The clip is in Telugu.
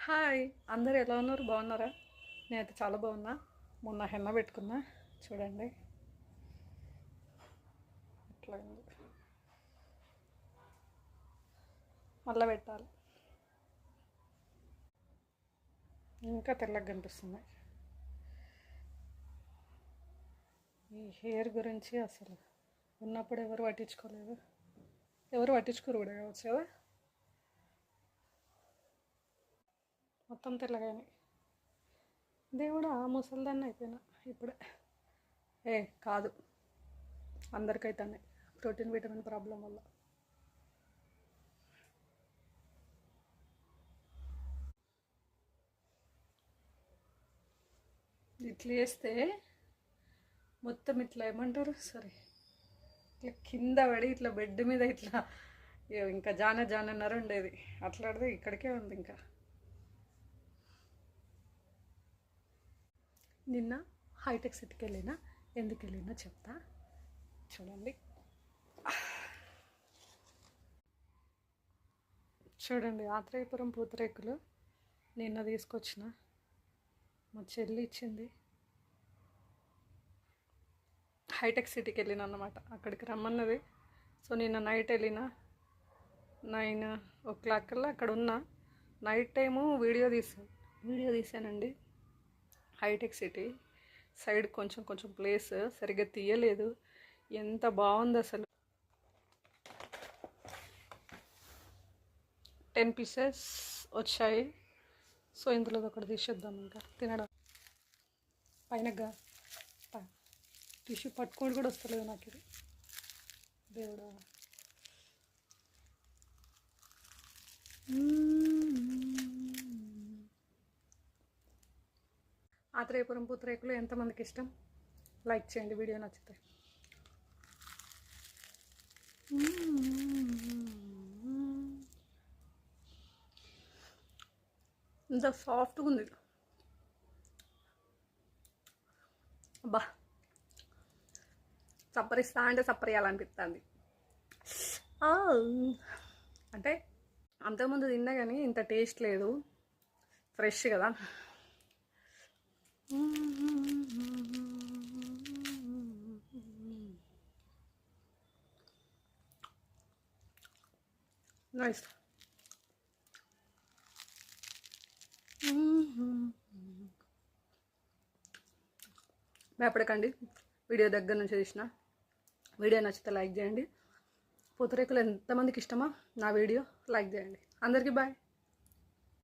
హాయ్, అందరు ఎలా ఉన్నారు? బాగున్నారా? నేనైతే చాలా బాగున్నా. మొన్న హెన్న పెట్టుకున్నా, చూడండి ఇట్లా ఉంది. మళ్ళీ పెట్టాలి, ఇంకా తెల్లగా కనిపిస్తున్నాయి. ఈ హెయిర్ గురించి అసలు ఉన్నప్పుడు ఎవరు పట్టించుకోలేదు, ఎవరు పట్టించుకోరు కూడా కావచ్చు కదా. మొత్తం తెల్లగానే దేవుడా, ముసలిదాన్ని అయిపోయినా ఇప్పుడే. ఏ కాదు, అందరికైతే ప్రోటీన్ విటమిన్ ప్రాబ్లం వల్ల. ఇట్లా వేస్తే మొత్తం ఇట్లా ఏమంటారు, సరే ఇట్లా కింద పడి ఇట్లా బెడ్ మీద ఇట్లా ఇంకా జానన్నర ఉండేది. అట్లాడితే ఇక్కడికే ఉంది. ఇంకా నిన్న హైటెక్ సిటీకి వెళ్ళినా, ఎందుకు వెళ్ళినా చెప్తా చూడండి. చూడండి, ఆత్రేయపురం పూతరేకులు నిన్న తీసుకొచ్చిన, మా చెల్లి ఇచ్చింది. హైటెక్ సిటీకి వెళ్ళిన అన్నమాట, అక్కడికి రమ్మన్నది. సో నిన్న నైట్ వెళ్ళిన 9 o'clock కల్లా అక్కడ ఉన్నా. నైట్ టైము వీడియో తీసానండి. హైటెక్ సిటీ సైడ్ కొంచెం కొంచెం ప్లేస్ సరిగ్గా తీయలేదు. ఎంత బాగుంది అసలు. 10 pieces వచ్చాయి. సో ఇందులో ఒకటి తీసేద్దాం, ఇంకా తినడం. పైనగా టిష్యూ పట్టుకోండి కూడా వస్తలేదు నాకు ఇది, దేవుడా. ఆత్రేయపురం పూతరేకులు ఎంతమందికి ఇష్టం? లైక్ చేయండి వీడియో నచ్చితే. ఇంత సాఫ్ట్గా ఉంది. అబ్బా, సప్పరిస్తా అంటే సప్పరియాలనిపిస్తుంది. అంటే అంతకుముందు తిన్నా కానీ ఇంత టేస్ట్ లేదు, ఫ్రెష్ కదా. నైస్. భయపడకండి, వీడియో దగ్గర నుంచి తీసిన. వీడియో నచ్చితే లైక్ చేయండి. పూతరేకులు ఎంతమందికి ఇష్టమో నా వీడియో లైక్ చేయండి. అందరికీ బాయ్.